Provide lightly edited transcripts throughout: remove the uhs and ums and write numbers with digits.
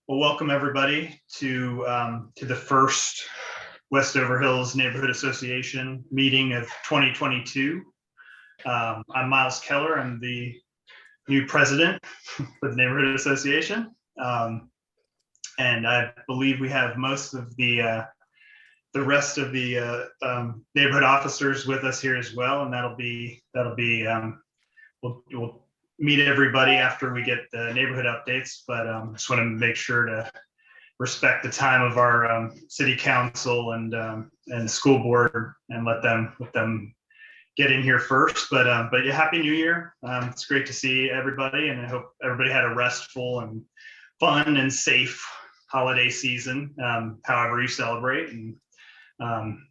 Well, welcome everybody to the first Westover Hills Neighborhood Association meeting of 2022. I'm Miles Keller. I'm the new president for the Neighborhood Association, and I believe we have most of the rest of the neighborhood officers with us here as well, and we'll meet everybody after we get the neighborhood updates, but just want to make sure to respect the time of our city council and school board and let them get in here first. But yeah, happy New Year. It's great to see everybody, and I hope everybody had a restful and fun and safe holiday season, however you celebrate. And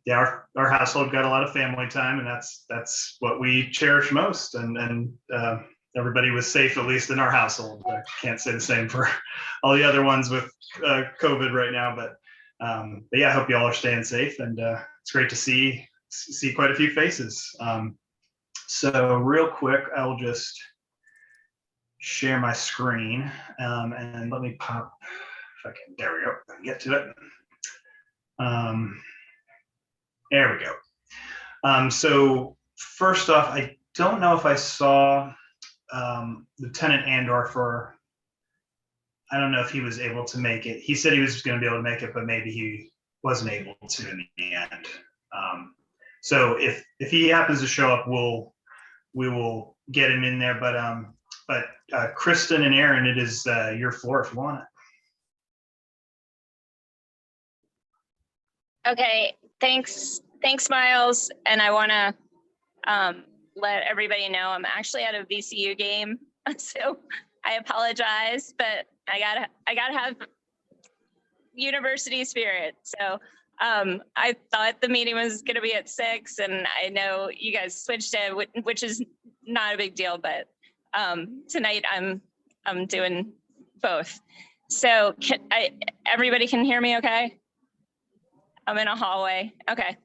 yeah, our household got a lot of family time, and that's what we cherish most. And everybody was safe, at least in our household. I can't say the same for all the other ones with COVID right now, but yeah, I hope you all are staying safe, and it's great to see quite a few faces. So real quick, I'll just share my screen, and let me pop, if I can, there we go, get to it. There we go. So first off, I don't know if I saw Lieutenant Andorfer. I don't know if he was able to make it. He said he was going to be able to make it, but maybe he wasn't able to in the end. So if he happens to show up, we will get him in there. But Kristen and Aaron, it is your floor if you want it. Okay, thanks, Miles. And I want to let everybody know I'm actually at a VCU game, so I apologize, but I gotta have university spirit. So I thought the meeting was gonna be at 6, and I know you guys switched it, which is not a big deal, but tonight I'm doing both. So everybody can hear me okay? I'm in a hallway. Okay.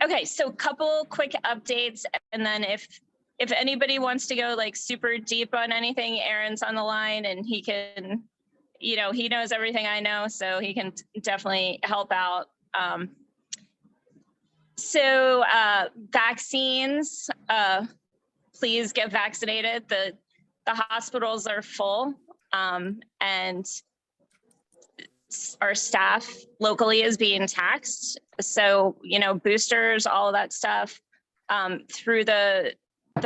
Okay, so couple quick updates, and then if anybody wants to go like super deep on anything, Aaron's on the line, and he can, he knows everything I know, so he can definitely help out. So vaccines, please get vaccinated. The hospitals are full, and our staff locally is being taxed. So, boosters, all of that stuff, through the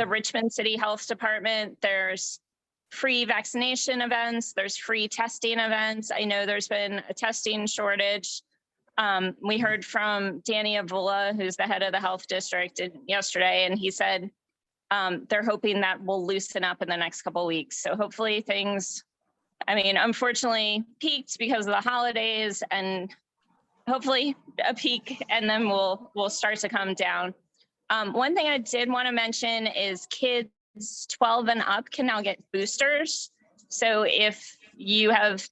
Richmond City Health Department, there's free vaccination events, there's free testing events. I know there's been a testing shortage. We heard from Danny Avula, who's the head of the health district, yesterday, and he said they're hoping that will loosen up in the next couple of weeks. So hopefully things, unfortunately peaked because of the holidays, and hopefully a peak, and then we'll start to come down. One thing I did want to mention is kids 12 and up can now get boosters. So if you have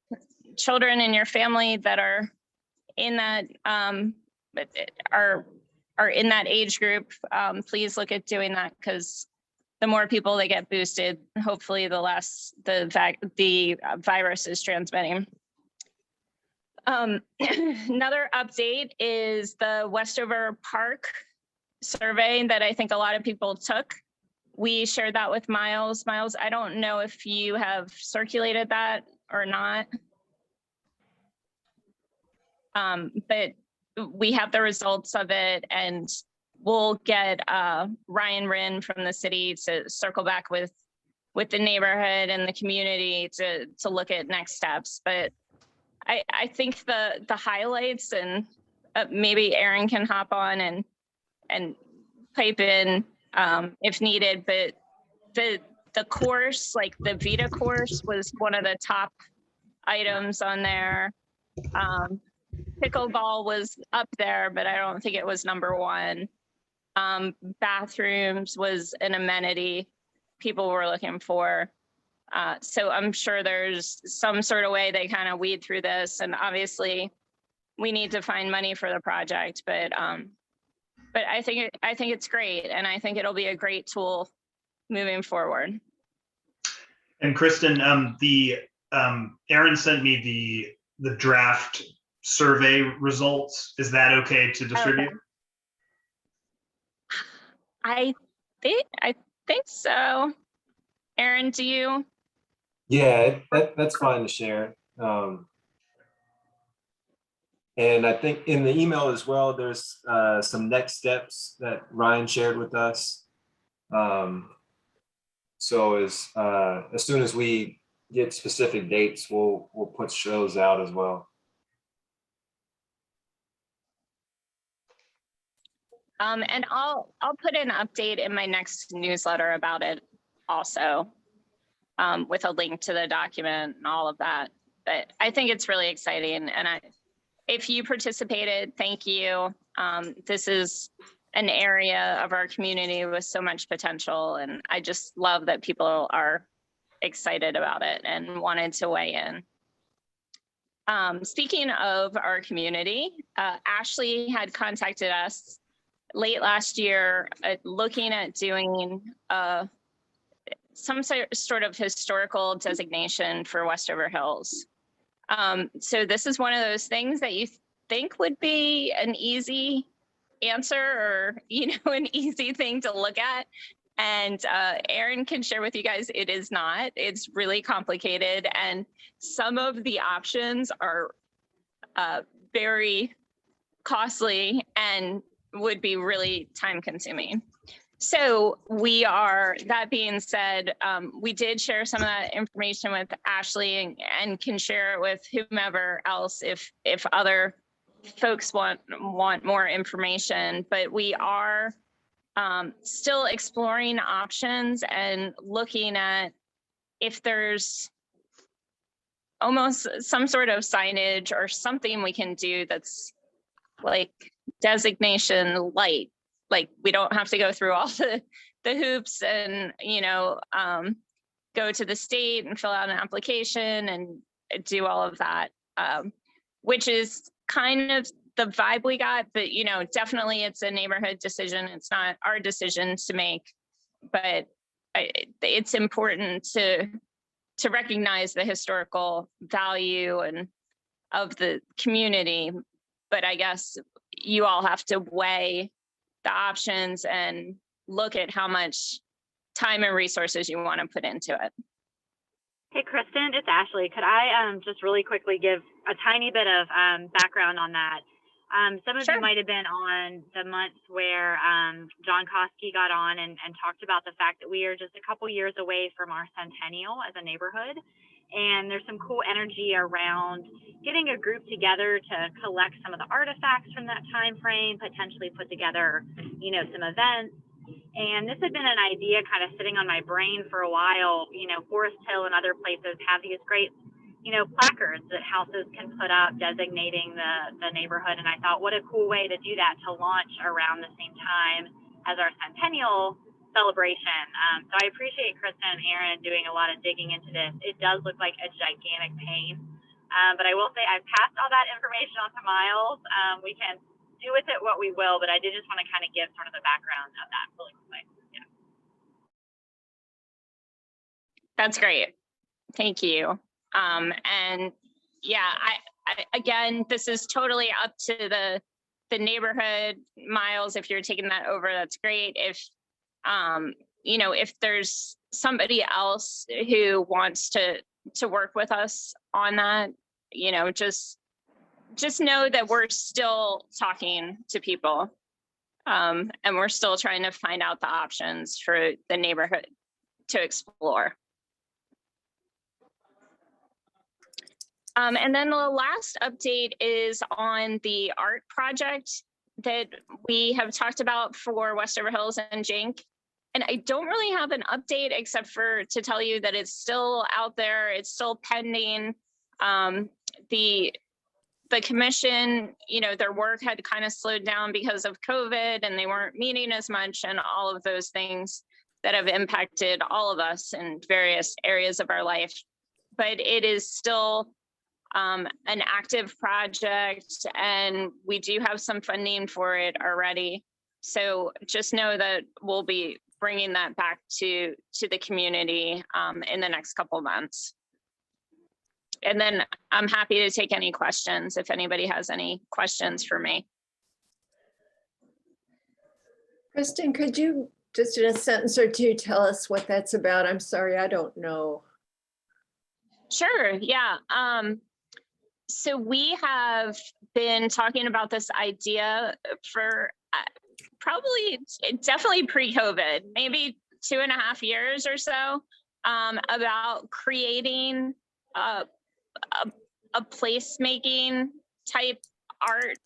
children in your family that are in that are in that age group, please look at doing that, because the more people that get boosted, hopefully the less the virus is transmitting. Another update is the Westover Park survey that I think a lot of people took. We shared that with Miles. Miles, I don't know if you have circulated that or not. But we have the results of it, and we'll get Ryan Rinn from the city to circle back with the neighborhood and the community to look at next steps. But I think the highlights, and maybe Aaron can hop on and pipe in if needed, but the course, like the Vita course, was one of the top items on there. Pickleball was up there, but I don't think it was number one. Bathrooms was an amenity people were looking for. So I'm sure there's some sort of way they kind of weed through this, and obviously we need to find money for the project, but I think it's great, and I think it'll be a great tool moving forward. And Kristen, the Aaron sent me the draft survey results. Is that okay to distribute? Okay. I think so. Aaron, do you? Yeah, that's fine to share. And I think in the email as well, there's some next steps that Ryan shared with us. So as soon as we get specific dates, we'll put shows out as well. And I'll put an update in my next newsletter about it also, with a link to the document and all of that. But I think it's really exciting. And if you participated, thank you. This is an area of our community with so much potential. And I just love that people are excited about it and wanted to weigh in. Speaking of our community, Ashley had contacted us late last year looking at doing some sort of historical designation for Westover Hills. So this is one of those things that you think would be an easy answer or, an easy thing to look at. And Aaron can share with you guys, it is not. It's really complicated. And some of the options are very costly and would be really time consuming. So that being said, we did share some of that information with Ashley and can share it with whomever else if other folks want more information. But we are still exploring options and looking at if there's almost some sort of signage or something we can do that's like designation light. Like we don't have to go through all the hoops and, go to the state and fill out an application and do all of that, which is kind of the vibe we got. But, definitely it's a neighborhood decision. It's not our decision to make, but it's important to recognize the historical value and of the community. But I guess you all have to weigh the options and look at how much time and resources you want to put into it. Hey, Kristen, it's Ashley. Could I just really quickly give a tiny bit of background on that? Some of Sure. you might have been on the months where John Koski got on and talked about the fact that we are just a couple years away from our centennial as a neighborhood. And there's some cool energy around getting a group together to collect some of the artifacts from that time frame, potentially put together, some events. And this had been an idea kind of sitting on my brain for a while. Forest Hill and other places have these great, placards that houses can put up designating the neighborhood. And I thought, what a cool way to do that, to launch around the same time as our centennial celebration. So I appreciate Kristen and Aaron doing a lot of digging into this. It does look like a gigantic pain. But I will say I've passed all that information on to Miles. We can do with it what we will, but I did just want to kind of give sort of the background of that really quick. Yeah. That's great. Thank you. And yeah, I again, this is totally up to the neighborhood. Miles, if you're taking that over, that's great. If if there's somebody else who wants to work with us on that, just know that we're still talking to people, and we're still trying to find out the options for the neighborhood to explore. And then the last update is on the art project that we have talked about for Westover Hills and Jink. And I don't really have an update except for to tell you that it's still out there. It's still pending. The commission, their work had kind of slowed down because of COVID and they weren't meeting as much and all of those things that have impacted all of us in various areas of our life. But it is still an active project and we do have some funding for it already. So just know that we'll be bringing that back to the community in the next couple of months. and then I'm happy to take any questions if anybody has any questions for me. Kristen, could you just in a sentence or two tell us what that's about? I'm sorry, I don't know. Sure, yeah. So we have been talking about this idea for definitely pre-COVID, maybe 2.5 years or so, about creating a placemaking type art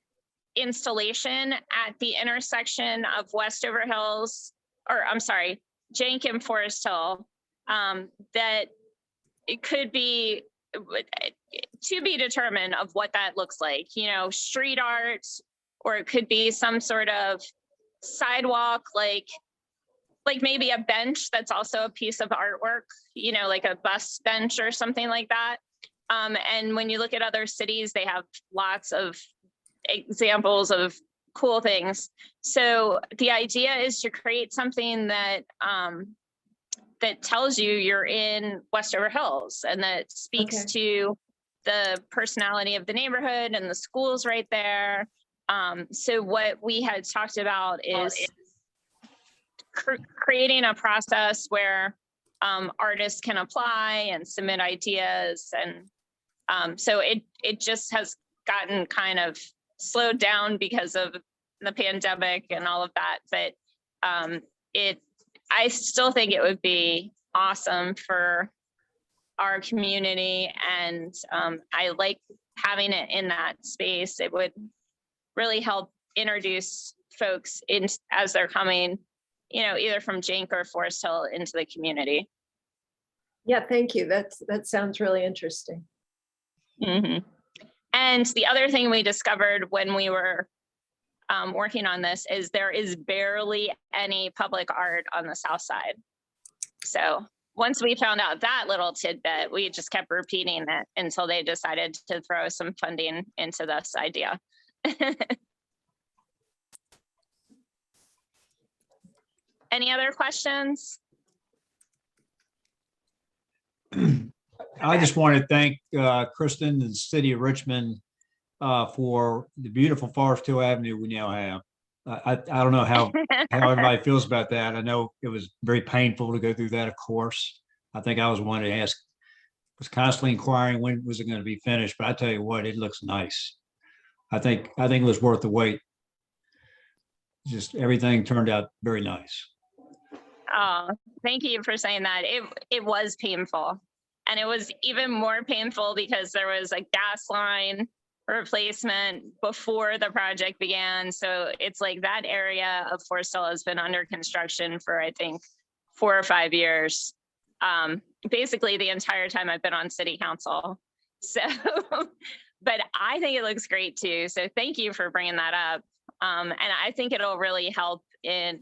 installation at the intersection of Westover Hills, or I'm sorry, Jenk and Forest Hill, that it could be to be determined of what that looks like, you know, street art, or it could be some sort of sidewalk, like maybe a bench that's also a piece of artwork, you know, like a bus bench or something like that. And when you look at other cities, they have lots of examples of cool things. So the idea is to create something that that tells you you're in Westover Hills and that speaks to the personality of the neighborhood and the schools right there. So what we had talked about is creating a process where artists can apply and submit ideas. And so it just has gotten kind of slowed down because of the pandemic and all of that. But I still think it would be awesome for our community. And I like having it in that space. It would really help introduce folks in as they're coming, you know, either from Jenk or Forest Hill into the community. Yeah, thank you. That sounds really interesting. Mm-hmm. And the other thing we discovered when we were working on this is there is barely any public art on the South Side. So once we found out that little tidbit, we just kept repeating it until they decided to throw some funding into this idea. Any other questions? I just want to thank Kristen and the city of Richmond for the beautiful Forest Hill Avenue we now have. I don't know how everybody feels about that. I know it was very painful to go through that, of course. I think I was one to ask, was constantly inquiring when was it going to be finished, but I tell you what, it looks nice. I think it was worth the wait. Just everything turned out very nice. Oh, thank you for saying that. It was painful. And it was even more painful because there was a gas line replacement before the project began. So it's like that area of Forest Hill has been under construction for, I think, 4 or 5 years. Basically the entire time I've been on city council. So, but I think it looks great too. So thank you for bringing that up. And I think it'll really help in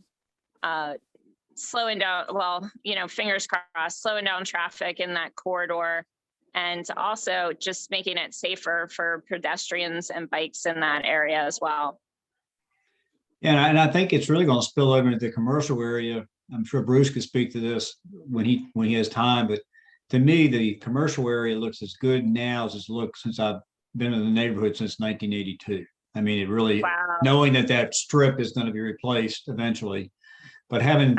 slowing down, well, you know, fingers crossed, slowing down traffic in that corridor, and also just making it safer for pedestrians and bikes in that area as well. Yeah, and I think it's really going to spill over into the commercial area. I'm sure Bruce could speak to this when he has time, but to me, the commercial area looks as good now as it's looked since I've been in the neighborhood since 1982. I mean, it really, Wow. knowing that strip is going to be replaced eventually, but having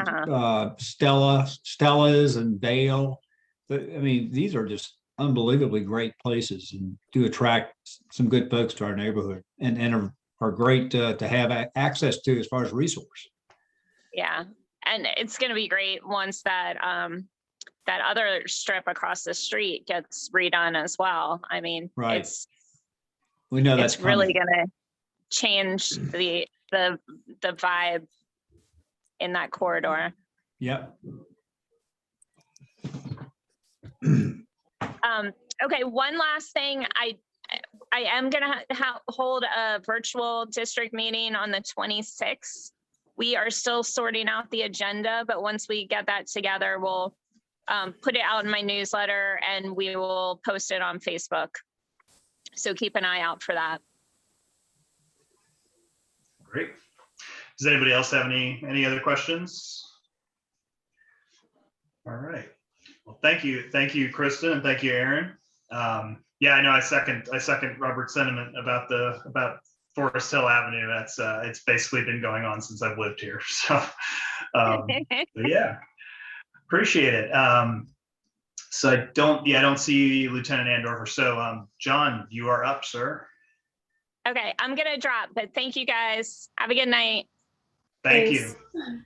Stella's and Dale, I mean, these are just unbelievably great places and do attract some good folks to our neighborhood and are great to have access to as far as resource. Yeah, and it's going to be great once that that other strip across the street gets redone as well. I mean, right. We know that's really going to change the vibe in that corridor. Yep. Okay, one last thing. I am going to hold a virtual district meeting on the 26th. We are still sorting out the agenda, but once we get that together, we'll put it out in my newsletter and we will post it on Facebook. So keep an eye out for that. Great. Does anybody else have any other questions? All right. Well, thank you, Kristen, and thank you, Aaron. Yeah, I know. I second Robert's sentiment about Forest Hill Avenue. That's it's basically been going on since I've lived here. So, but yeah, appreciate it. So I don't see Lieutenant Andorfer. So, John, you are up, sir. Okay, I'm gonna drop, but thank you guys. Have a good night. Thank Thanks. you.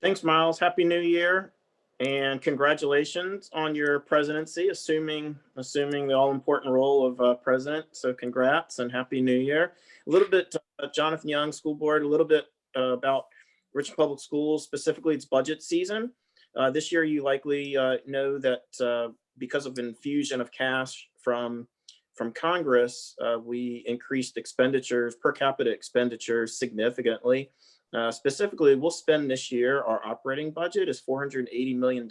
Thanks, Miles. Happy New Year. And congratulations on your presidency, assuming the all-important role of president. So congrats and Happy New Year. A little bit, Jonathan Young, School Board, a little bit about Richmond Public Schools, specifically its budget season. This year, you likely know that because of infusion of cash from Congress, we increased expenditures, per capita expenditures significantly. Specifically, we'll spend this year, our operating budget is $480 million.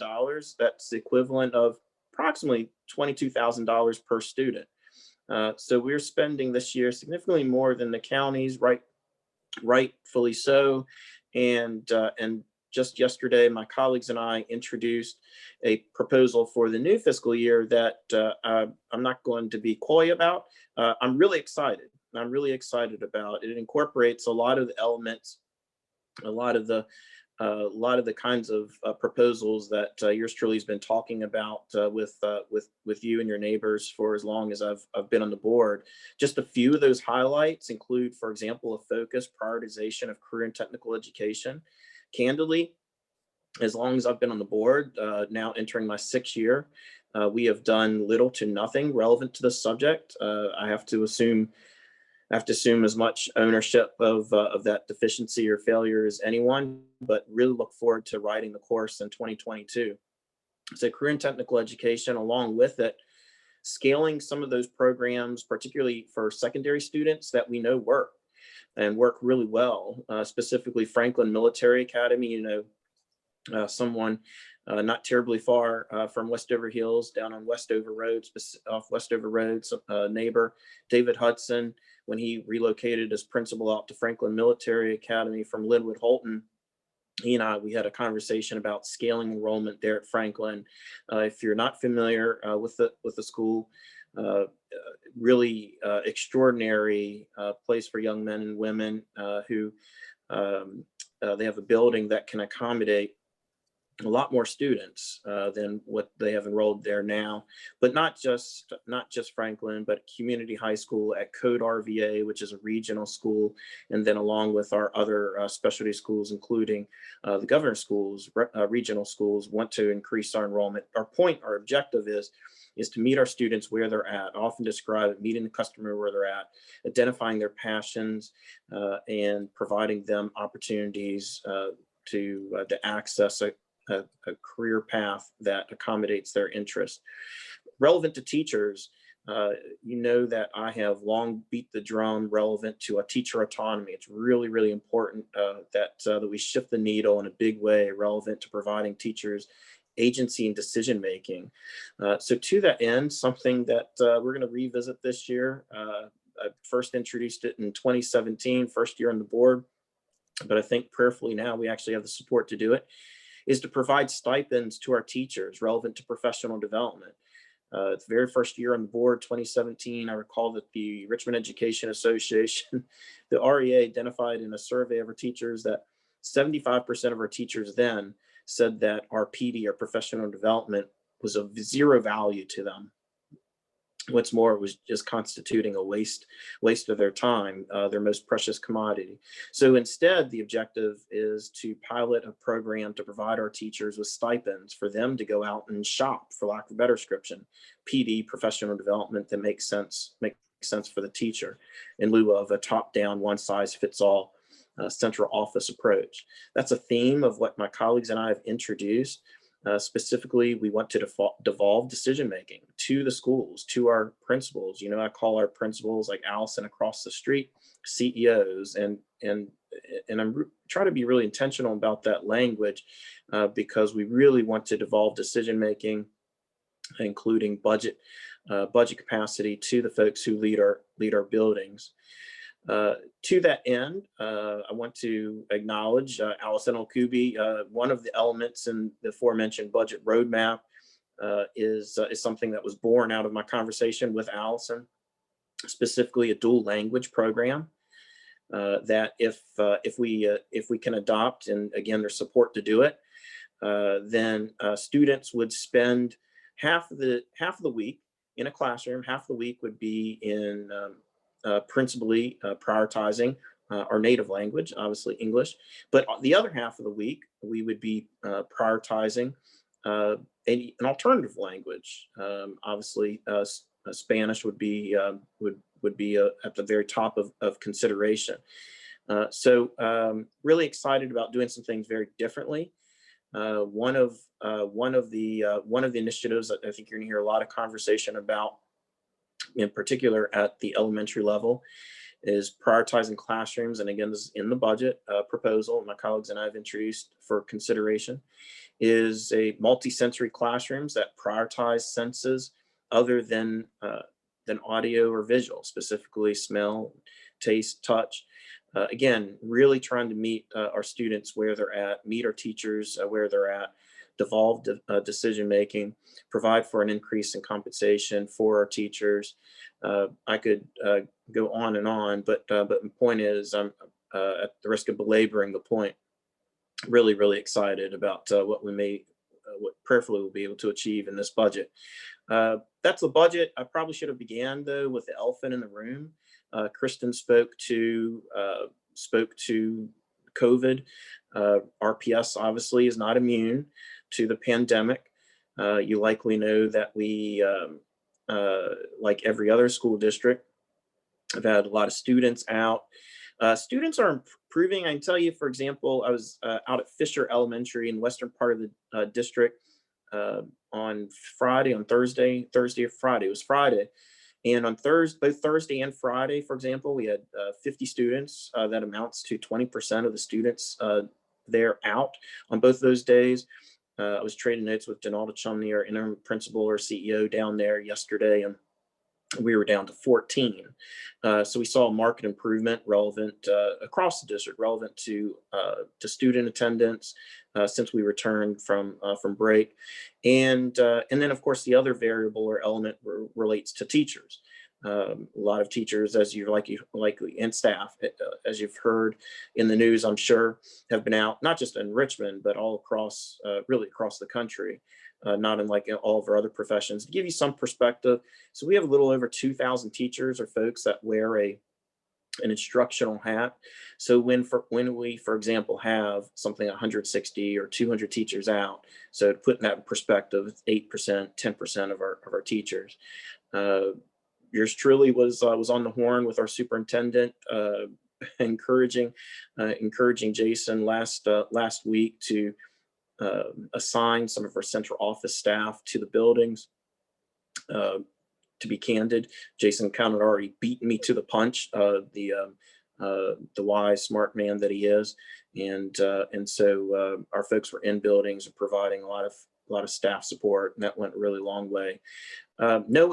That's the equivalent of approximately $22,000 per student. So we're spending this year significantly more than the counties, rightfully so. And just yesterday, my colleagues and I introduced a proposal for the new fiscal year that I'm not going to be coy about. I'm really excited. About it. It incorporates a lot of the elements, a lot of the kinds of proposals that yours truly has been talking about with you and your neighbors for as long as I've been on the board. Just a few of those highlights include, for example, a focused prioritization of career and technical education. Candidly, as long as I've been on the board, now entering my 6th year, we have done little to nothing relevant to this subject. I have to assume as much ownership of that deficiency or failure as anyone, but really look forward to riding the course in 2022. So career and technical education, along with it, scaling some of those programs, particularly for secondary students that we know work really well, specifically Franklin Military Academy, someone not terribly far from Westover Hills, down on Westover Road, off Westover Road, neighbor David Hudson, when he relocated as principal out to Franklin Military Academy from Linwood Holton, he and I, we had a conversation about scaling enrollment there at Franklin. If you're not familiar with the school, really extraordinary place for young men and women who they have a building that can accommodate a lot more students than what they have enrolled there now, but not just Franklin, but community high school at Code RVA, which is a regional school, and then along with our other specialty schools, including the governor schools, regional schools, want to increase our enrollment. Our objective is to meet our students where they're at. I often describe it, meeting the customer where they're at, identifying their passions, and providing them opportunities to access a career path that accommodates their interest. Relevant to teachers, that I have long beat the drum relevant to a teacher autonomy. It's really, really important that we shift the needle in a big way relevant to providing teachers agency and decision making. So to that end, something that we're going to revisit this year. I first introduced it in 2017, first year on the board, but I think prayerfully now we actually have the support to do it, is to provide stipends to our teachers relevant to professional development. The very first year on the board, 2017, I recall that the Richmond Education Association, the REA, identified in a survey of our teachers that 75% of our teachers then said that our PD, our professional development, was of zero value to them. What's more, it was just constituting a waste of their time, their most precious commodity. So instead, the objective is to pilot a program to provide our teachers with stipends for them to go out and shop, for lack of a better description, PD, professional development, that makes sense for the teacher, in lieu of a top-down, one-size-fits-all central office approach. That's a theme of what my colleagues and I have introduced. Specifically, we want to devolve decision-making to the schools, to our principals. I call our principals, like Allison across the street, CEOs, and I'm trying to be really intentional about that language because we really want to devolve decision-making, including budget capacity, to the folks who lead our buildings. To that end, I want to acknowledge Allison Alkubi. One of the elements in the aforementioned budget roadmap is something that was born out of my conversation with Allison, specifically a dual language program that if we can adopt, and again, there's support to do it, then students would spend half of the week in a classroom. Half the week would be in principally prioritizing our native language, obviously English, but the other half of the week we would be prioritizing an alternative language. Obviously, Spanish would be at the very top of consideration. So really excited about doing some things very differently. One of the initiatives that I think you're going to hear a lot of conversation about, in particular at the elementary level, is prioritizing classrooms. And again, this is in the budget proposal my colleagues and I have introduced for consideration, is a multi-sensory classrooms that prioritize senses other than audio or visual, specifically smell, taste, touch. Again, really trying to meet our students where they're at, meet our teachers where they're at, devolve decision-making, provide for an increase in compensation for our teachers. I could go on and on, but the point is, I'm at the risk of belaboring the point, really, really excited about what prayerfully we'll be able to achieve in this budget. That's the budget. I probably should have began though with the elephant in the room. Kristen spoke to COVID. RPS obviously is not immune to the pandemic. You likely know that we, like every other school district, have had a lot of students out. Students are improving. I can tell you, for example, I was out at Fisher Elementary in western part of the district on Thursday or Friday. It was Friday. And on both Thursday and Friday, for example, we had 50 students. That amounts to 20% of the students there out on both those days. I was trading notes with Donalda Chumney, our interim principal or CEO down there yesterday, and we were down to 14. So we saw a market improvement relevant across the district, relevant to student attendance since we returned from break. And then, of course, the other variable or element relates to teachers. A lot of teachers, as you likely, and staff, as you've heard in the news, I'm sure, have been out, not just in Richmond, but all across, really across the country, not unlike all of our other professions. To give you some perspective, so we have a little over 2,000 teachers or folks that wear an instructional hat. So when we, for example, have something 160 or 200 teachers out, so to put that in perspective, 8%, 10% of our teachers. Yours truly was on the horn with our superintendent, encouraging Jason last week to assign some of our central office staff to the buildings. To be candid, Jason kind of already beaten me to the punch, the wise, smart man that he is, and so our folks were in buildings and providing a lot of staff support, and that went a really long way. No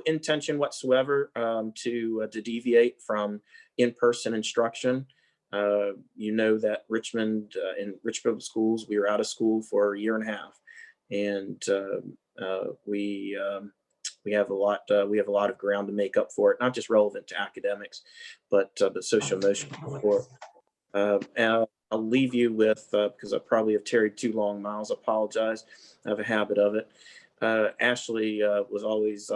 intention whatsoever to deviate from in-person instruction. You know that Richmond, in Richmond schools, we were out of school for a year and a half, and we have a lot of ground to make up for it, not just relevant to academics, but social emotional support. And I'll leave you with, because I probably have tarried too long, Miles, I apologize. I have a habit of it. Ashley was always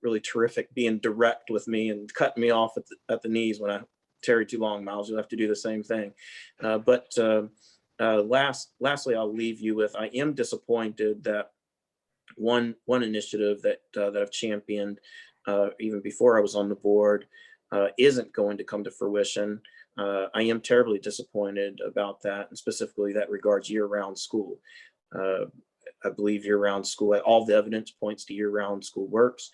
really terrific, being direct with me and cutting me off at the knees when I tarry too long. Miles, you'll have to do the same thing. But lastly, I'll leave you with, I am disappointed that one initiative that I've championed even before I was on the board isn't going to come to fruition. I am terribly disappointed about that, and specifically that regards year-round school. I believe year-round school, all the evidence points to year-round school works.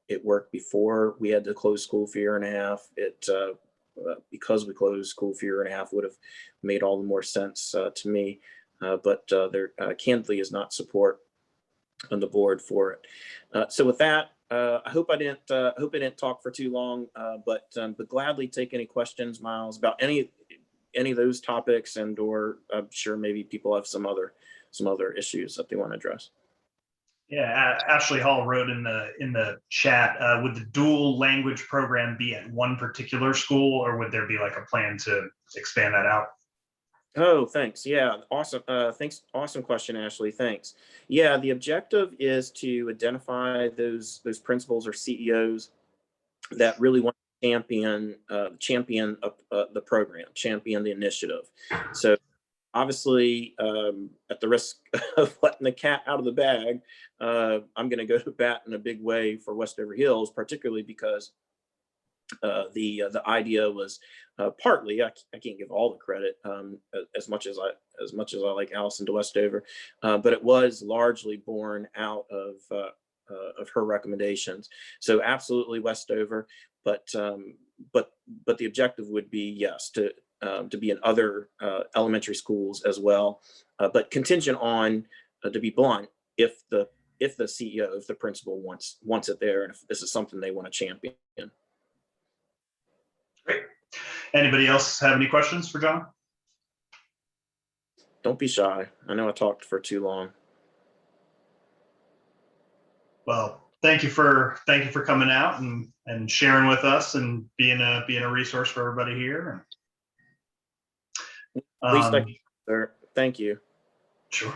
It worked before we had to close school for a year and a half. Because we closed school for a year and a half would have made all the more sense to me. But there candidly is not support on the board for it. So with that, I hope I didn't talk for too long, but gladly take any questions, Miles, about any any of those topics, and or I'm sure maybe people have some other issues that they want to address. Yeah, Ashley Hall wrote in the chat, would the dual language program be at one particular school, or would there be like a plan to expand that out? Oh, thanks. Yeah, awesome. Thanks. Awesome question, Ashley. Thanks. Yeah, the objective is to identify those principals or CEOs that really want to champion the program, champion the initiative. So obviously, at the risk of letting the cat out of the bag, I'm going to go to bat in a big way for Westover Hills, particularly because the idea was partly, I can't give all the credit, as much as I like Allison de Westover, but it was largely born out of her recommendations. So absolutely Westover, but the objective would be, yes, to be in other elementary schools as well, but contingent on, to be blunt, if the CEO, if the principal wants it there, and if this is something they want to champion. Great. Anybody else have any questions for John? Don't be shy. I know I talked for too long. Well, thank you for coming out and sharing with us and being a resource for everybody here. At least I can, sir. Thank you. Sure.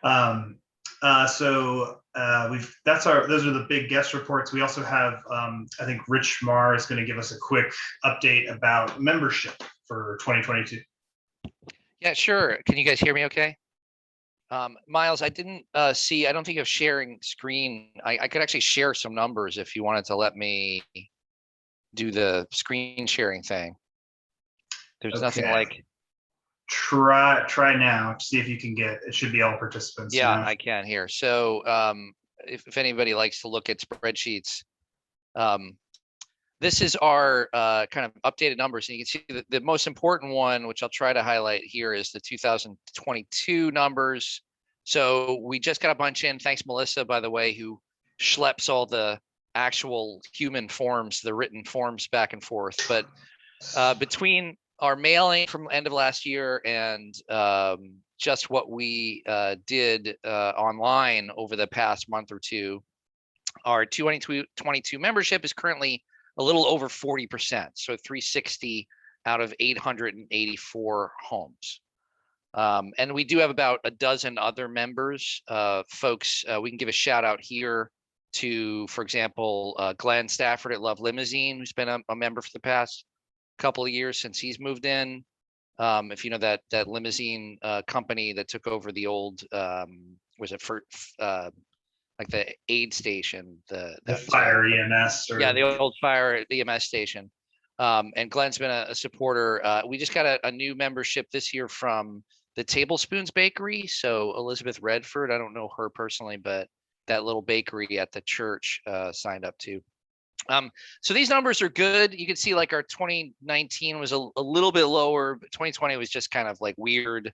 So those are the big guest reports. We also have, I think Rich Marr is going to give us a quick update about membership for 2022. Yeah, sure. Can you guys hear me okay? Miles, I didn't see, I don't think of sharing screen. I could actually share some numbers if you wanted to let me do the screen sharing thing. There's nothing like. Try now, see if you can get, it should be all participants. Yeah, now. I can here. So if anybody likes to look at spreadsheets, this is our kind of updated numbers. And you can see the most important one, which I'll try to highlight here, is the 2022 numbers. So we just got a bunch in. Thanks, Melissa, by the way, who schleps all the actual human forms, the written forms back and forth. But between our mailing from end of last year and just what we did online over the past month or two, our 2022 membership is currently a little over 40%, so 360 out of 884 homes. And we do have about a dozen other members, folks. We can give a shout out here to, for example, Glenn Stafford at Love Limousine, who's been a member for the past couple of years since he's moved in. If you know that limousine company that took over the old, was it for like the aid station, the fire EMS. Yeah, the old fire EMS station. And Glenn's been a supporter. We just got a new membership this year from the Tablespoons Bakery. So Elizabeth Redford, I don't know her personally, but that little bakery at the church signed up too. So these numbers are good. You can see like our 2019 was a little bit lower, but 2020 was just kind of like weird.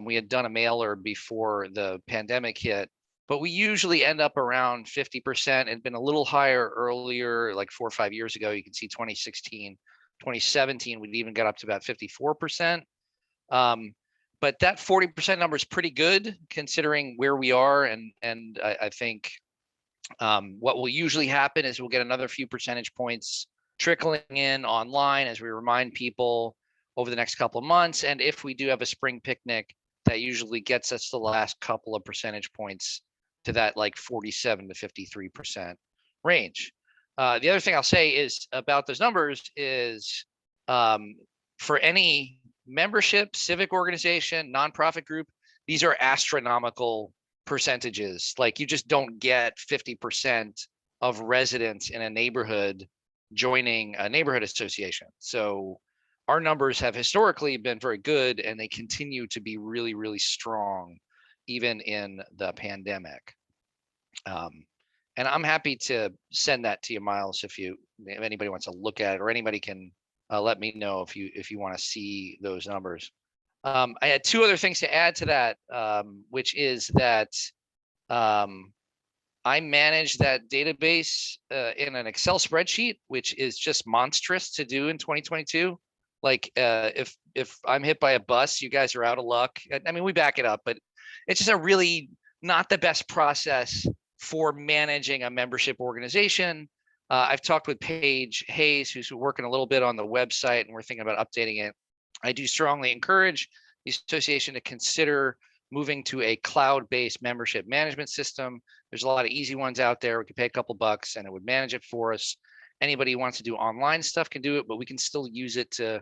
We had done a mailer before the pandemic hit, but we usually end up around 50% and been a little higher earlier, like 4 or 5 years ago. You can see 2016, 2017, we'd even got up to about 54%. But that 40% number is pretty good considering where we are. And I think what will usually happen is we'll get another few percentage points trickling in online as we remind people over the next couple of months. And if we do have a spring picnic, that usually gets us the last couple of percentage points to that like 47 to 53% range. The other thing I'll say is about those numbers is for any membership, civic organization, nonprofit group, these are astronomical percentages. Like you just don't get 50% of residents in a neighborhood joining a neighborhood association. So our numbers have historically been very good and they continue to be really, really strong, even in the pandemic. And I'm happy to send that to you, Miles, if anybody wants to look at it, or anybody can let me know if you want to see those numbers. I had two other things to add to that, which is that I manage that database in an Excel spreadsheet, which is just monstrous to do in 2022. Like if I'm hit by a bus, you guys are out of luck. I mean, we back it up, but it's just a really not the best process for managing a membership organization. I've talked with Paige Hayes, who's working a little bit on the website, and we're thinking about updating it. I do strongly encourage the association to consider moving to a cloud-based membership management system. There's a lot of easy ones out there. We can pay a couple bucks and it would manage it for us. Anybody who wants to do online stuff can do it, but we can still use it to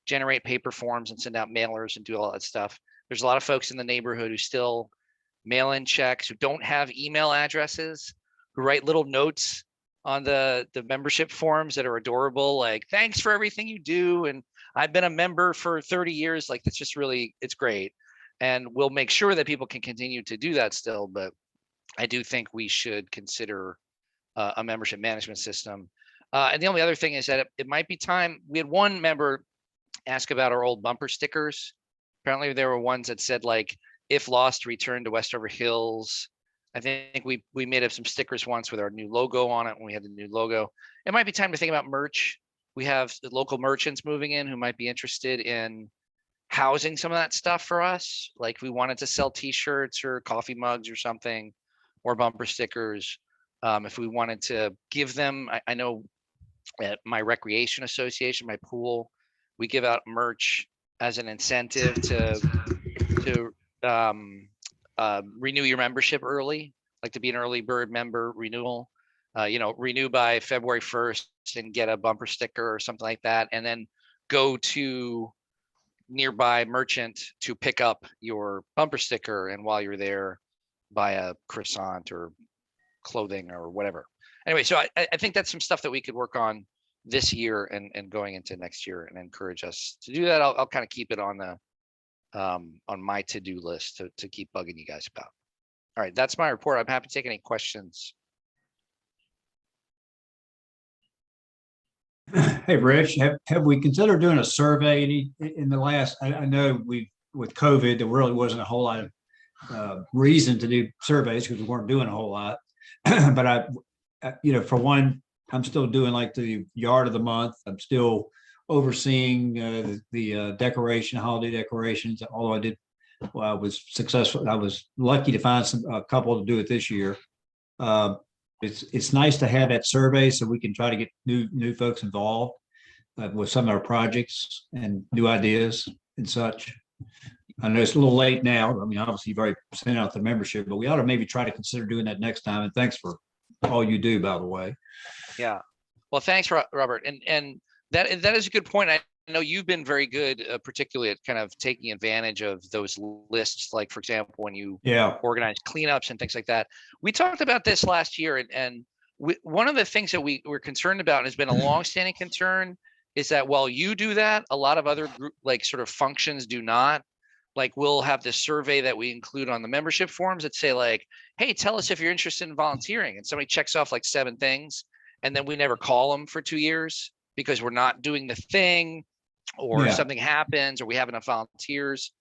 generate paper forms and send out mailers and do all that stuff. There's a lot of folks in the neighborhood who still mail in checks, who don't have email addresses, who write little notes on the membership forms that are adorable, like, thanks for everything you do. And I've been a member for 30 years. Like, that's just really, it's great. And we'll make sure that people can continue to do that still. But I do think we should consider a membership management system. And the only other thing is that it might be time. We had one member ask about our old bumper stickers. Apparently there were ones that said, like, if lost, return to Westover Hills. I think we made up some stickers once with our new logo on it when we had the new logo. It might be time to think about merch. We have local merchants moving in who might be interested in housing some of that stuff for us. Like, if we wanted to sell t-shirts or coffee mugs or something, or bumper stickers. If we wanted to give them, I know at my recreation association, my pool, we give out merch as an incentive to renew your membership early, like to be an early bird member renewal. Renew by February 1st and get a bumper sticker or something like that, and then go to nearby merchant to pick up your bumper sticker, and while you're there, buy a croissant or clothing or whatever. Anyway, so I think that's some stuff that we could work on this year and going into next year, and encourage us to do that. I'll kind of keep it on the on my to-do list to keep bugging you guys about. All right, that's my report. I'm happy to take any questions. Hey, Rich, have we considered doing a survey in the last, I know with COVID, there really wasn't a whole lot of reason to do surveys because we weren't doing a whole lot. But for one, I'm still doing like the yard of the month. I'm still overseeing the decoration, holiday decorations, although I was successful. I was lucky to find a couple to do it this year. It's nice to have that survey so we can try to get new folks involved with some of our projects and new ideas and such. I know it's a little late now. I mean, obviously you've already sent out the membership, but we ought to maybe try to consider doing that next time. And thanks for all you do, by the way. Yeah. Well, thanks, Robert. And that is a good point. I know you've been very good, particularly at kind of taking advantage of those lists. Like, for example, when you organize cleanups and things like that. We talked about this last year, and one of the things that we were concerned about and has been a longstanding concern is that while you do that, a lot of other like sort of functions do not. Like, we'll have this survey that we include on the membership forms that say, like, hey, tell us if you're interested in volunteering. And somebody checks off like 7 things, and then we never call them for 2 years because we're not doing the thing, or something happens, or we have enough volunteers.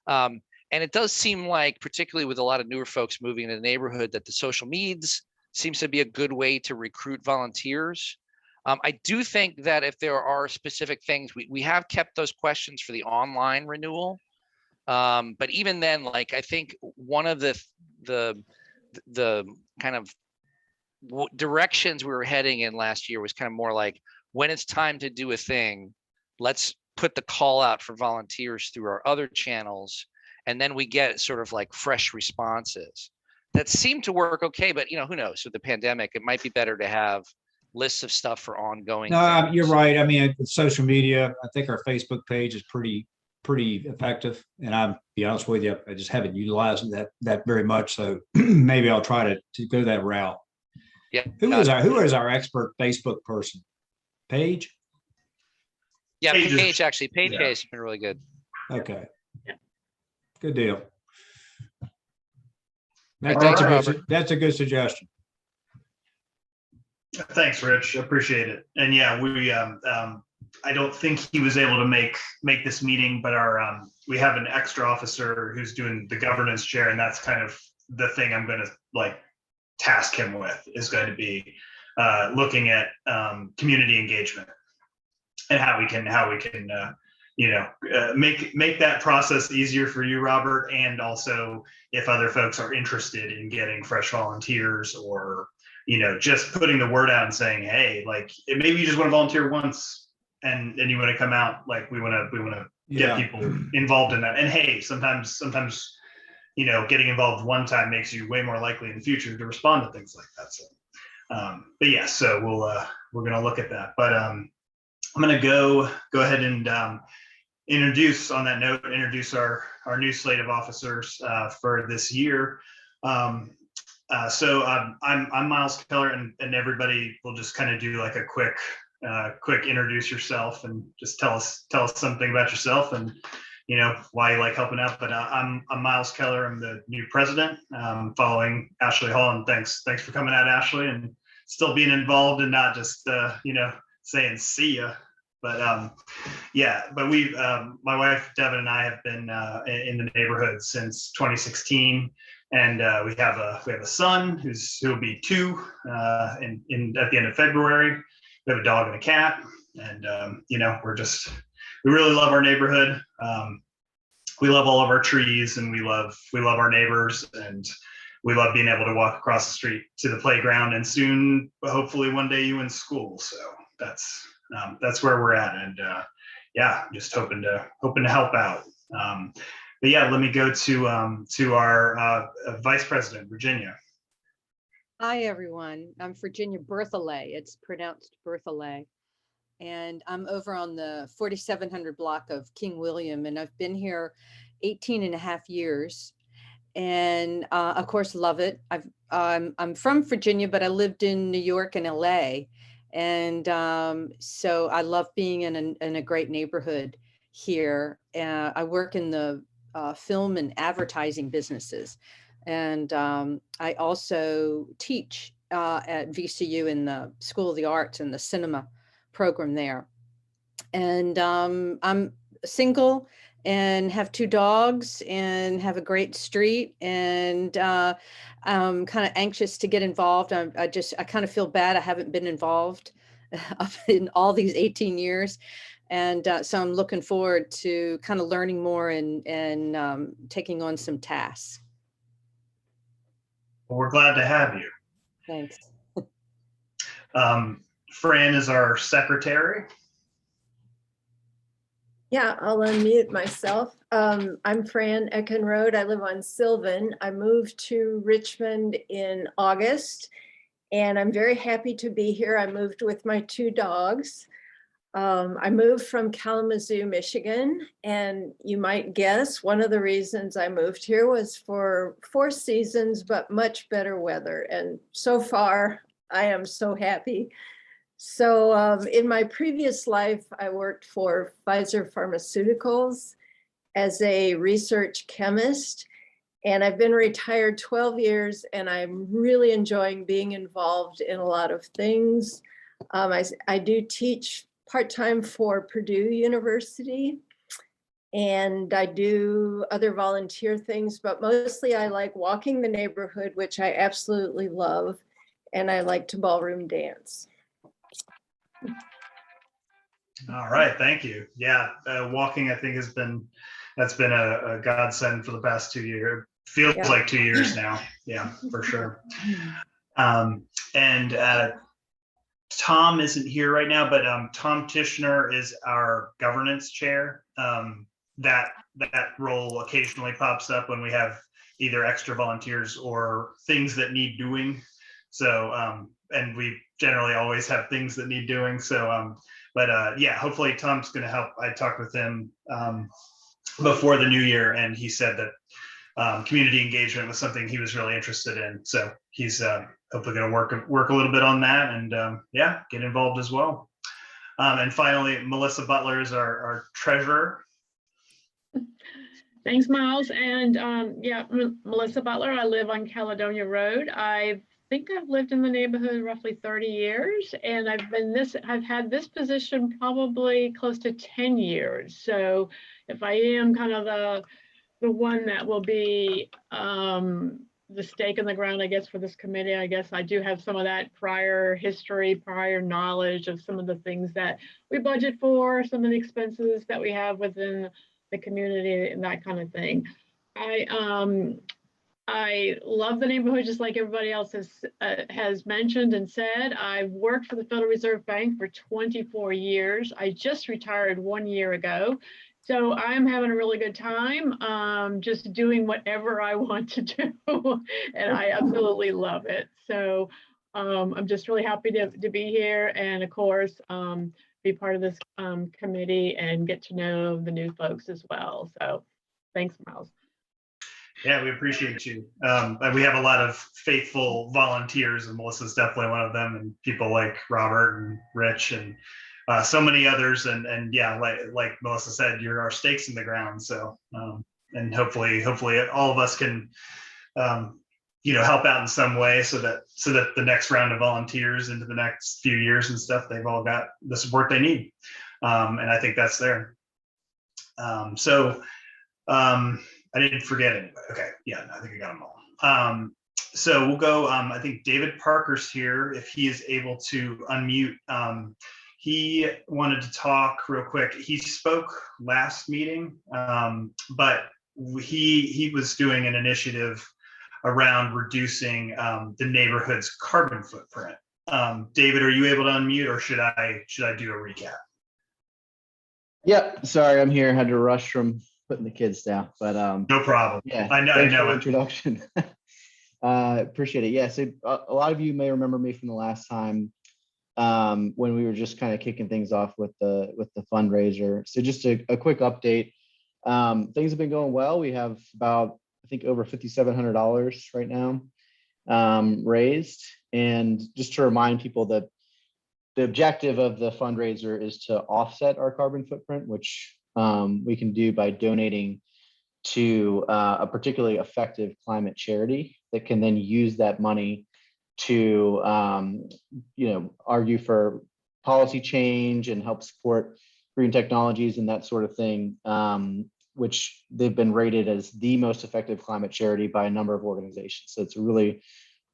And it does seem like, particularly with a lot of newer folks moving into the neighborhood, that the social medias seems to be a good way to recruit volunteers. I do think that if there are specific things, we have kept those questions for the online renewal. But even then, like, I think one of the kind of directions we were heading in last year was kind of more like, when it's time to do a thing, let's put the call out for volunteers through our other channels, and then we get sort of like fresh responses that seem to work okay. But who knows, with the pandemic, it might be better to have lists of stuff for ongoing things. You're right. I mean, with social media, I think our Facebook page is pretty effective, and I'll be honest with you, I just haven't utilized that very much. So maybe I'll try to go that route. Yeah. Who is our expert Facebook person? Paige? Yeah, Paige has been really good. Okay. Good deal. That's a good suggestion. Thanks, Rich. Appreciate it. And yeah, we I don't think he was able to make this meeting, but our we have an extra officer who's doing the governance chair, and that's kind of the thing I'm going to like task him with, is going to be looking at community engagement and how we can make that process easier for you, Robert, and also if other folks are interested in getting fresh volunteers, or just putting the word out and saying, hey, like maybe you just want to volunteer once and you want to come out, like we want to get people involved in that. And hey, sometimes getting involved one time makes you way more likely in the future to respond to things like that. So but yeah, so we're gonna look at that. But I'm gonna go ahead and introduce our new slate of officers for this year. So I'm Miles Keller, and everybody will just kind of do like a quick introduce yourself and just tell us something about yourself and why you like helping out. But I'm Miles Keller. I'm the new president, following Ashley Hall, and thanks for coming out, Ashley, and still being involved and not just saying see ya. But but we, my wife Devin and I have been in the neighborhood since 2016, and we have a son who'll be 2 at the end of February. We have a dog and a cat, and we really love our neighborhood. We love all of our trees, and we love our neighbors, and we love being able to walk across the street to the playground, and soon, hopefully one day, you in school. So that's where we're at, and just hoping to help out. But yeah, let me go to our Vice President, Virginia. Hi, everyone. I'm Virginia Berthollet. It's pronounced Berthollet. And I'm over on the 4700 block of King William, and I've been here 18 and a half years. And of course, love it. I'm from Virginia, but I lived in New York and LA. And so I love being in a great neighborhood here. I work in the film and advertising businesses. And I also teach at VCU in the School of the Arts and the cinema program there. And I'm single and have 2 dogs and have a great street, and I'm kind of anxious to get involved. I kind of feel bad I haven't been involved in all these 18 years. And so I'm looking forward to kind of learning more and taking on some tasks. Well, we're glad to have you. Thanks. Fran is our secretary. Yeah, I'll unmute myself. I'm Fran Eckenrode. I live on Sylvan. I moved to Richmond in August, and I'm very happy to be here. I moved with my 2 dogs. I moved from Kalamazoo, Michigan, and you might guess one of the reasons I moved here was for 4 seasons, but much better weather. And so far, I am so happy. So in my previous life, I worked for Pfizer Pharmaceuticals as a research chemist, and I've been retired 12 years, and I'm really enjoying being involved in a lot of things. I do teach part-time for Purdue University, and I do other volunteer things, but mostly I like walking the neighborhood, which I absolutely love, and I like to ballroom dance. All right, thank you. Yeah, walking I think that's been a godsend for the past 2 years. Feels like 2 years now. Yeah, for sure. And Tom isn't here right now, but Tom Tishner is our governance chair. That role occasionally pops up when we have either extra volunteers or things that need doing. So and we generally always have things that need doing. So yeah, hopefully Tom's going to help. I talked with him before the new year, and he said that community engagement was something he was really interested in. So he's hopefully going to work a little bit on that, and get involved as well. And finally, Melissa Butler is our treasurer. Thanks, Miles. And Melissa Butler. I live on Caledonia Road. I think I've lived in the neighborhood roughly 30 years, and I've had this position probably close to 10 years. So if I am kind of the one that will be the stake in the ground, I guess, for this committee. I guess I do have some of that prior history, prior knowledge of some of the things that we budget for, some of the expenses that we have within the community and that kind of thing. I love the neighborhood, just like everybody else has mentioned and said. I've worked for the Federal Reserve Bank for 24 years. I just retired 1 year ago. So I'm having a really good time, just doing whatever I want to do. And I absolutely love it. So I'm just really happy to be here and of course, be part of this committee and get to know the new folks as well. So thanks, Miles. Yeah, we appreciate you. And we have a lot of faithful volunteers, and Melissa's definitely one of them, and people like Robert and Rich and so many others. And yeah, like Melissa said, you're our stakes in the ground. So and hopefully all of us can help out in some way so that the next round of volunteers into the next few years and stuff, they've all got the support they need. And I think that's there. I didn't forget anybody. Okay, yeah, I think I got them all. So we'll go, I think David Parker's here, if he is able to unmute. He wanted to talk real quick. He spoke last meeting, but he was doing an initiative around reducing the neighborhood's carbon footprint. David, are you able to unmute, or should I do a recap? Yep, sorry, I'm here. Had to rush from putting the kids down, but no problem. Yeah, I know the introduction. Appreciate it. Yeah, so a lot of you may remember me from the last time when we were just kind of kicking things off with the fundraiser. So just a quick update. Things have been going well. We have about, I think, over $5,700 right now raised. And just to remind people that the objective of the fundraiser is to offset our carbon footprint, which we can do by donating to a particularly effective climate charity that can then use that money to argue for policy change and help support green technologies and that sort of thing, which they've been rated as the most effective climate charity by a number of organizations. So it's a really,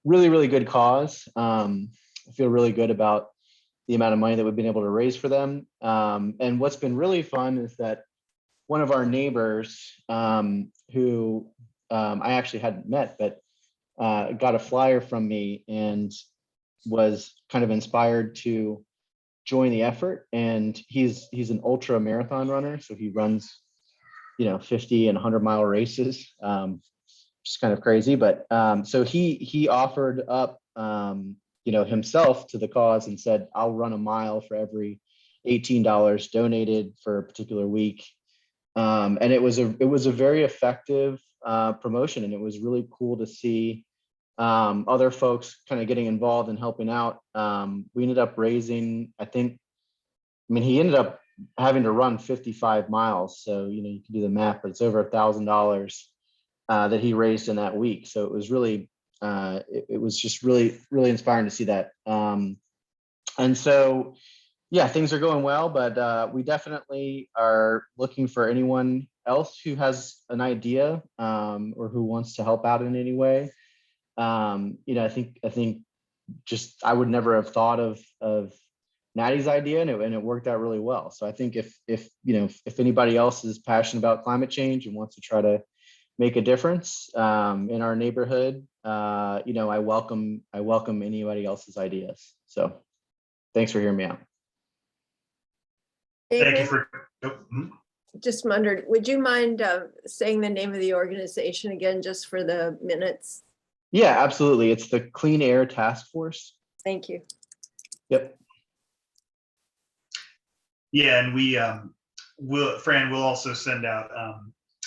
really, really good cause. I feel really good about the amount of money that we've been able to raise for them. And what's been really fun is that one of our neighbors who I actually hadn't met, but got a flyer from me and was kind of inspired to join the effort. And he's an ultra marathon runner. So he runs, 50 and 100-mile races, just kind of crazy. But so he offered up, himself to the cause and said, I'll run a mile for every $18 donated for a particular week. And it was a very effective promotion, and it was really cool to see other folks kind of getting involved and helping out. We ended up raising, he ended up having to run 55 miles. So, you can do the math, but it's over $1,000 that he raised in that week. So it was really, it was just really, really inspiring to see that. And so, yeah, things are going well, but we definitely are looking for anyone else who has an idea or who wants to help out in any way. I think just I would never have thought of Natty's idea, and it worked out really well. So I think if anybody else is passionate about climate change and wants to try to make a difference in our neighborhood, I welcome anybody else's ideas. So thanks for hearing me out. Thank you David, for. just wondered, would you mind saying the name of the organization again, just for the minutes? Yeah, absolutely. It's the Clean Air Task Force. Thank you. Yep. Yeah, and we'll also send out.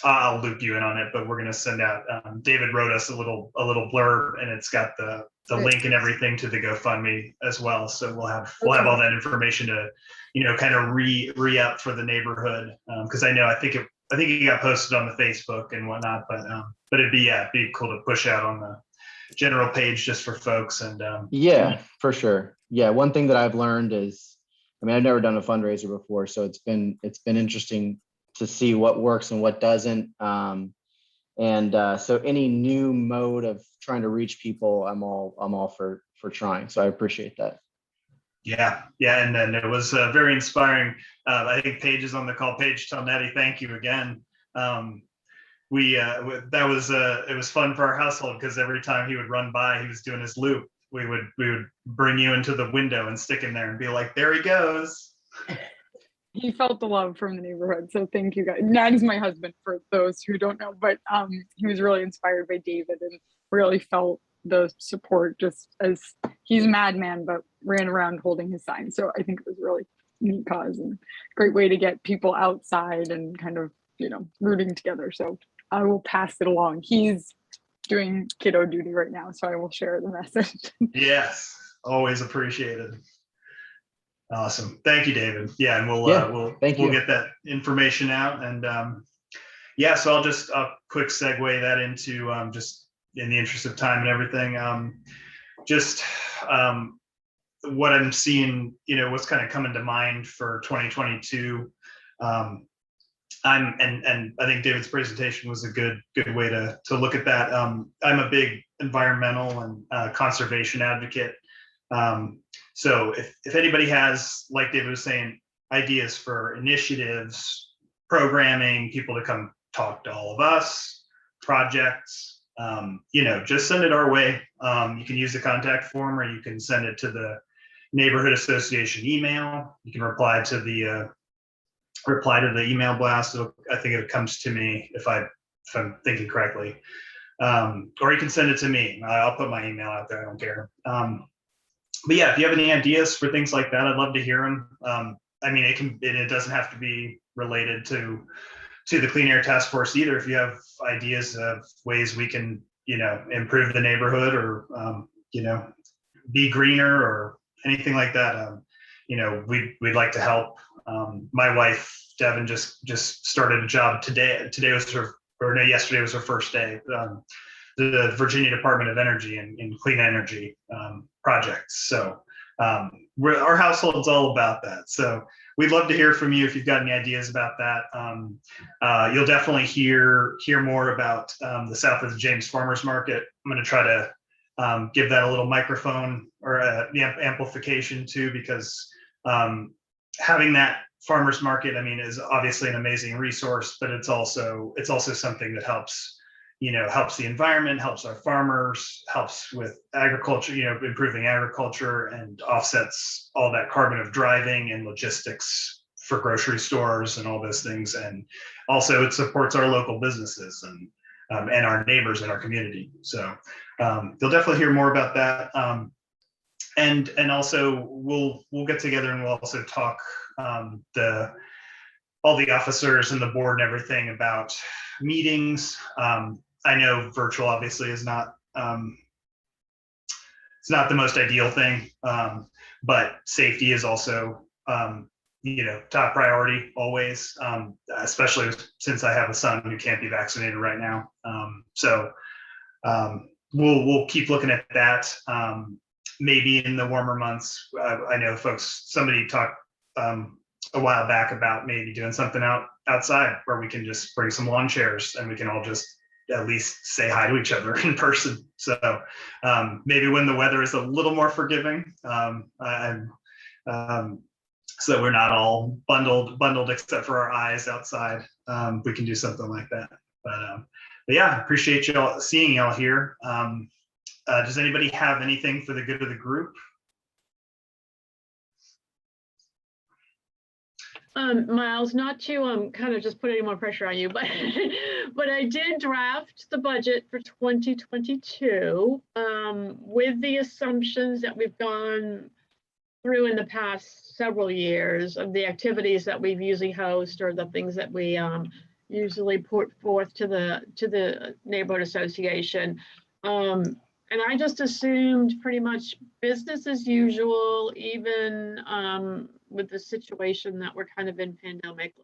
I'll loop you in on it, but we're going to send out. David wrote us a little blurb, and it's got the link and everything to the GoFundMe as well. So we'll have all that information to, kind of re-up for the neighborhood, because I think it got posted on the Facebook and whatnot, but it'd be cool to push out on the general page just for folks. And yeah, for sure. Yeah, one thing that I've learned is, I've never done a fundraiser before, so it's been interesting to see what works and what doesn't. And And so any new mode of trying to reach people, I'm all for trying. So I appreciate that. Yeah, and then it was very inspiring. I think Paige is on the call. Paige Telnetti, thank you again. It was fun for our household because every time he would run by, he was doing his loop. We would bring you into the window and stick him there and be like, there he goes. He felt the love from the neighborhood. So thank you guys. Nat is my husband for those who don't know, but he was really inspired by David and really felt the support, just as he's a madman, but ran around holding his sign. So I think it was a really neat cause and great way to get people outside and kind of, rooting together. So I will pass it along. He's doing kiddo duty right now, so I will share the message. Yes, always appreciated. Awesome. Thank you, David. Yeah, and we'll get that information out. And so I'll just quick segue that into just in the interest of time and everything. What I'm seeing, what's kind of coming to mind for 2022. And I think David's presentation was a good way to look at that. I'm a big environmental and conservation advocate. So if anybody has, like David was saying, ideas for initiatives, programming, people to come talk to all of us, projects, just send it our way. You can use the contact form, or you can send it to the neighborhood association email. You can reply to the email blast. I think it comes to me if I'm thinking correctly, or you can send it to me. I'll put my email out there. I don't care. But yeah, if you have any ideas for things like that, I'd love to hear them. It doesn't have to be related to the Clean Air Task Force either. If you have ideas of ways we can, improve the neighborhood or, be greener or anything like that, we'd like to help. My wife, Devin, just started a job today. Yesterday was her first day. The Virginia Department of Energy and clean energy projects. So our household's all about that. So we'd love to hear from you if you've got any ideas about that. You'll definitely hear more about the South of the James Farmers Market. I'm going to try to give that a little microphone or amplification too, because having that farmers market, is obviously an amazing resource, but it's also something that helps the environment, helps our farmers, helps with agriculture, improving agriculture, and offsets all that carbon of driving and logistics for grocery stores and all those things. And also it supports our local businesses and our neighbors in our community. So you'll definitely hear more about that. And also we'll get together and we'll also talk all the officers and the board and everything about meetings. I know virtual obviously is not it's not the most ideal thing, but safety is also top priority always, especially since I have a son who can't be vaccinated right now. So we'll keep looking at that. Maybe in the warmer months. I know somebody talked a while back about maybe doing something outside where we can just bring some lawn chairs and we can all just at least say hi to each other in person. So maybe when the weather is a little more forgiving, so that we're not all bundled except for our eyes outside, we can do something like that. But yeah, appreciate seeing y'all here. Does anybody have anything for the good of the group? Miles, not to kind of just put any more pressure on you, but but I did draft the budget for 2022 with the assumptions that we've gone through in the past several years of the activities that we've usually host or the things that we usually put forth to the neighborhood association. And I just assumed pretty much business as usual, even with the situation that we're kind of in pandemic.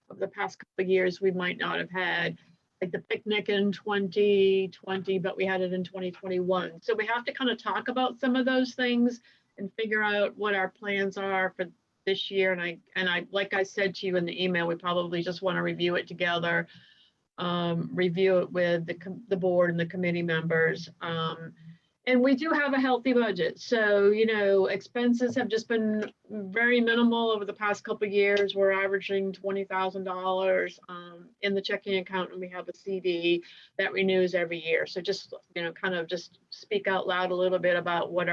Over the past couple of years, we might not have had like the picnic in 2020, but we had it in 2021. So we have to kind of talk about some of those things and figure out what our plans are for this year. And I, like I said to you in the email, we probably just want to review it together. review it with the board and the committee members. And we do have a healthy budget. So, you know, expenses have just been very minimal over the past couple of years. We're averaging $20,000 in the checking account, and we have a CD that renews every year. So just, you know, kind of just speak out loud a little bit about what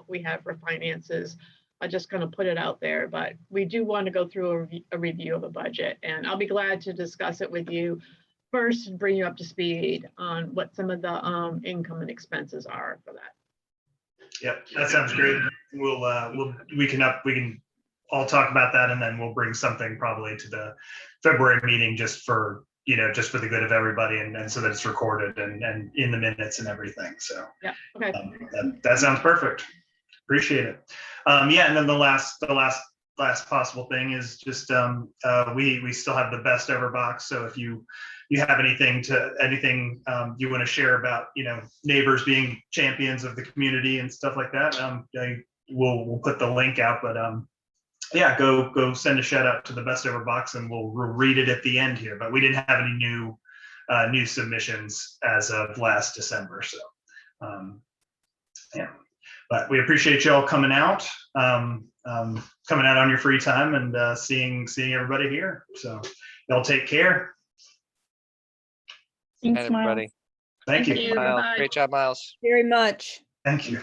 we have for finances. I just kind of put it out there, but we do want to go through a review of the budget, and I'll be glad to discuss it with you first and bring you up to speed on what some of the income and expenses are for that. Yep, that sounds great. We can all talk about that, and then we'll bring something probably to the February meeting just for the good of everybody, and so that it's recorded and in the minutes and everything. So yeah, okay. That sounds perfect. Appreciate it. Yeah, and then the last possible thing is just we still have the best ever box. So if you have anything you want to share about neighbors being champions of the community and stuff like that, we'll put the link out. But yeah, go send a shout out to the best ever box, and we'll read it at the end here. But we didn't have any new submissions as of last December. So yeah. But we appreciate y'all coming out on your free time and seeing everybody here. So y'all take care. Thanks, And everybody. Miles. Thank you. Miles. Bye. Great job, Miles. Very much. Thank you.